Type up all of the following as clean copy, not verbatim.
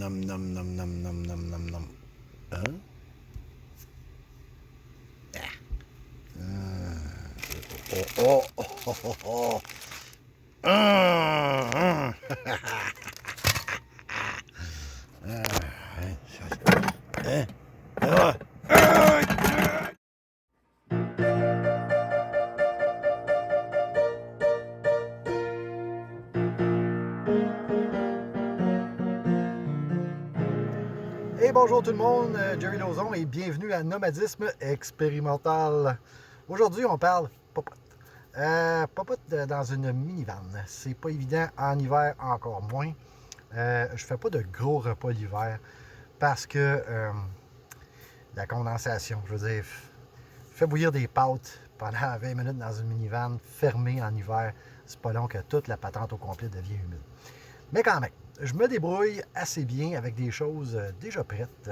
nom, nom, nom, nom, nom, nom, nom, nom. Hein? Oh, oh, oh, oh, oh. Hein? Et bonjour tout le monde, Jerry Lauzon et bienvenue à Nomadisme Expérimental. Aujourd'hui, on parle popote. Popote dans une minivan. C'est pas évident en hiver, encore moins. Je fais pas de gros repas l'hiver parce que la condensation, je veux dire, fais bouillir des pâtes pendant 20 minutes dans une minivan fermée en hiver, c'est pas long que toute la patente au complet devient humide. Mais quand même, je me débrouille assez bien avec des choses déjà prêtes.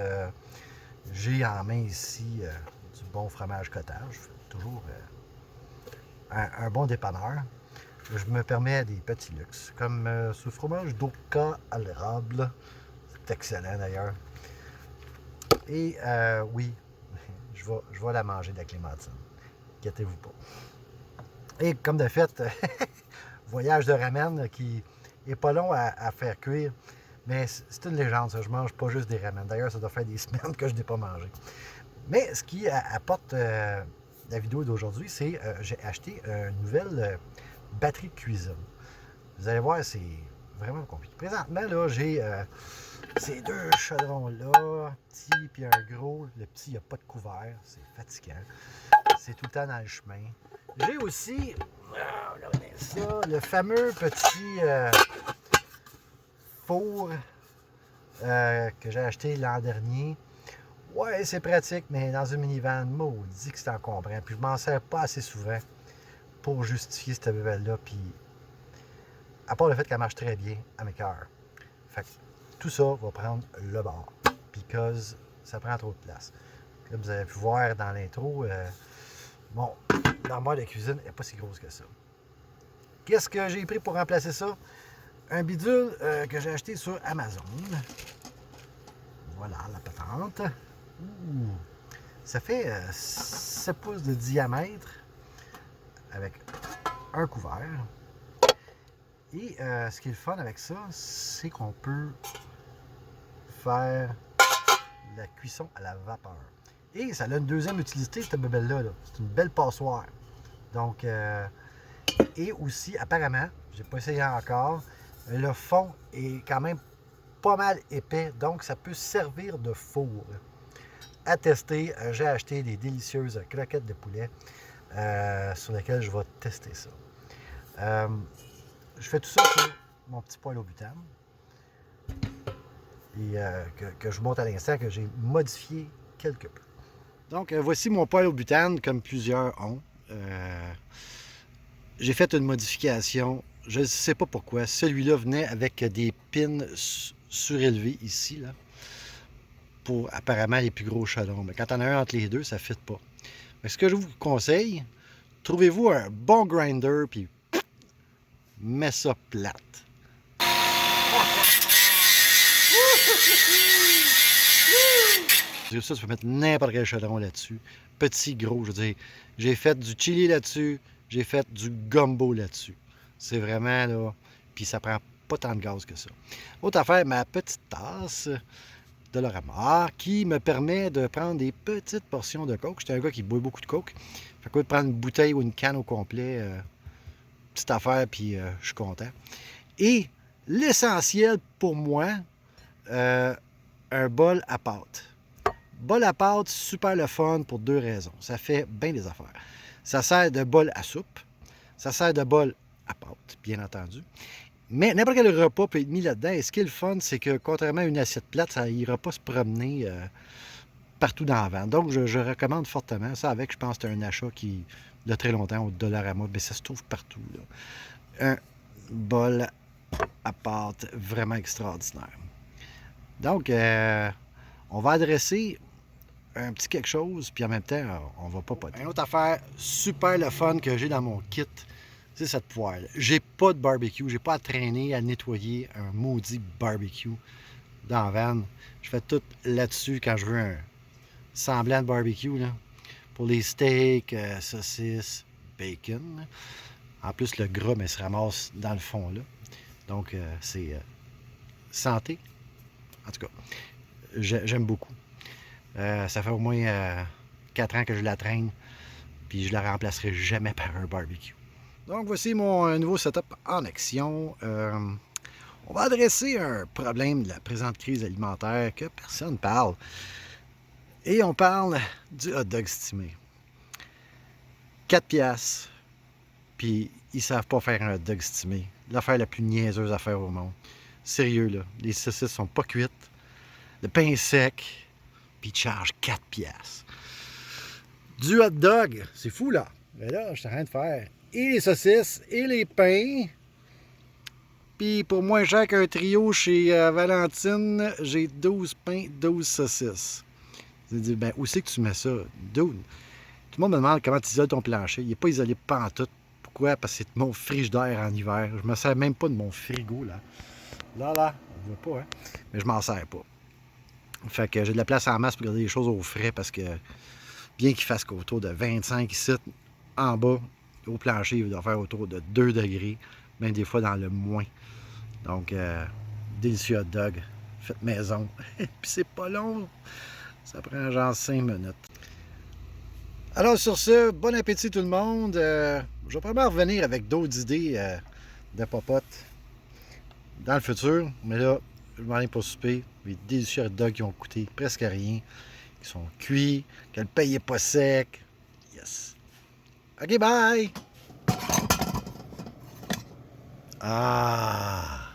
J'ai en main ici du bon fromage cottage, toujours un bon dépanneur. Je me permets des petits luxes, comme ce fromage d'Oka à l'érable. C'est excellent d'ailleurs. Et oui, je vais la manger de la clémentine. Inquiétez-vous pas. Et comme de fait, voyage de ramen qui est pas long à faire cuire. Mais c'est une légende, ça. Je mange pas juste des ramen. D'ailleurs, ça doit faire des semaines que je n'ai pas mangé. Mais ce qui apporte la vidéo d'aujourd'hui, c'est j'ai acheté une nouvelle batterie de cuisine. Vous allez voir, c'est vraiment compliqué. Présentement, là, j'ai ces deux chaudrons-là, un petit puis un gros. Le petit, il n'y a pas de couvert. C'est fatigant. C'est tout le temps dans le chemin. J'ai aussi ça, le fameux petit four que j'ai acheté l'an dernier. Ouais, c'est pratique, mais dans une minivan, maudit que c'est encombrant. Puis je m'en sers pas assez souvent pour justifier cette bébelle-là. Puis, à part le fait qu'elle marche très bien à mes cœurs. Fait que tout ça va prendre le bord. Because ça prend trop de place. Comme vous avez pu voir dans l'intro, bon, l'armoire de cuisine n'est pas si grosse que ça. Qu'est-ce que j'ai pris pour remplacer ça? Un bidule que j'ai acheté sur Amazon. Voilà la patente. Ouh. Ça fait 7 pouces de diamètre avec un couvert. Et ce qui est le fun avec ça, c'est qu'on peut faire la cuisson à la vapeur. Et ça a une deuxième utilité, cette bébelle-là. C'est une belle passoire. Donc, et aussi, apparemment, j'ai pas essayé encore, le fond est quand même pas mal épais, donc ça peut servir de four. À tester, j'ai acheté des délicieuses croquettes de poulet sur lesquelles je vais tester ça. Je fais tout ça sur mon petit poêle au butane et que je monte à l'instant, que j'ai modifié quelque peu. Donc, voici mon poêle au butane, comme plusieurs ont. J'ai fait une modification. Je ne sais pas pourquoi. Celui-là venait avec des pins surélevés ici, là, pour apparemment les plus gros chaudrons. Mais quand on a un entre les deux, ça ne fit pas. Mais ce que je vous conseille, trouvez-vous un bon grinder, puis mets ça plate. Ça, tu peux mettre n'importe quel chaudron là-dessus. Petit, gros, je veux dire. J'ai fait du chili là-dessus, j'ai fait du gumbo là-dessus. C'est vraiment, là, puis ça prend pas tant de gaz que ça. Autre affaire, ma petite tasse de Dolorama qui me permet de prendre des petites portions de coke. J'étais un gars qui boit beaucoup de coke. Fait que de prendre une bouteille ou une canne au complet, petite affaire, puis je suis content. Et l'essentiel pour moi, un bol à pâte. Bol à pâte, super le fun pour deux raisons. Ça fait bien des affaires. Ça sert de bol à soupe. Ça sert de bol à pâte, bien entendu. Mais n'importe quel repas peut être mis là-dedans. Et ce qui est le fun, c'est que contrairement à une assiette plate, ça n'ira pas se promener partout dans la vente. Donc, je recommande fortement. Ça, avec, je pense que c'est un achat qui, de très longtemps, au Dollarama, mais ça se trouve partout, là. Un bol à pâte vraiment extraordinaire. Donc, on va adresser un petit quelque chose, puis en même temps, on va pas poter. Une autre affaire super le fun que j'ai dans mon kit, c'est cette poêle. J'ai pas de barbecue, j'ai pas à traîner, à nettoyer un maudit barbecue. dans la van. Je fais tout là-dessus quand je veux un semblant de barbecue, là. Pour les steaks, saucisses, bacon. En plus, le gras mais, se ramasse dans le fond, là. Donc, c'est santé. En tout cas, j'aime beaucoup. Ça fait au moins 4 ans que je la traîne. Puis je la remplacerai jamais par un barbecue. Donc, voici mon nouveau setup en action. On va adresser un problème de la présente crise alimentaire que personne parle. Et on parle du hot dog stimé. 4 piastres. Puis ils savent pas faire un hot dog stimé. L'affaire la plus niaiseuse à faire au monde. Sérieux, là. Les saucisses sont pas cuites. Le pain est sec. Puis ils chargent 4 piastres. Du hot dog. C'est fou, là. Mais là, je suis en train de faire et les saucisses et les pains. Puis pour moins cher qu'un trio chez Valentine, j'ai 12 pains, 12 saucisses. J'ai dit, ben où c'est que tu mets ça? Dude. Tout le monde me demande comment tu isoles ton plancher. Il n'est pas isolé pantoute. Pourquoi? Parce que c'est mon frigidaire en hiver. Je me sers même pas de mon frigo, là. Là, on ne voit pas, hein? Mais je m'en sers pas. Fait que j'ai de la place en masse pour garder les choses au frais parce que bien qu'il fasse autour de 25 ici, en bas, au plancher, il doit faire autour de 2 degrés, même des fois dans le moins. Donc, délicieux hot dog, fait maison. Puis c'est pas long, ça prend genre 5 minutes. Alors sur ce, bon appétit tout le monde. Je vais probablement revenir avec d'autres idées de popote dans le futur. Mais là, je m'en ai pour souper. Les délicieux hot dogs qui ont coûté presque rien, qui sont cuits, que le pain n'est pas sec. Yes. OK, bye! Ah!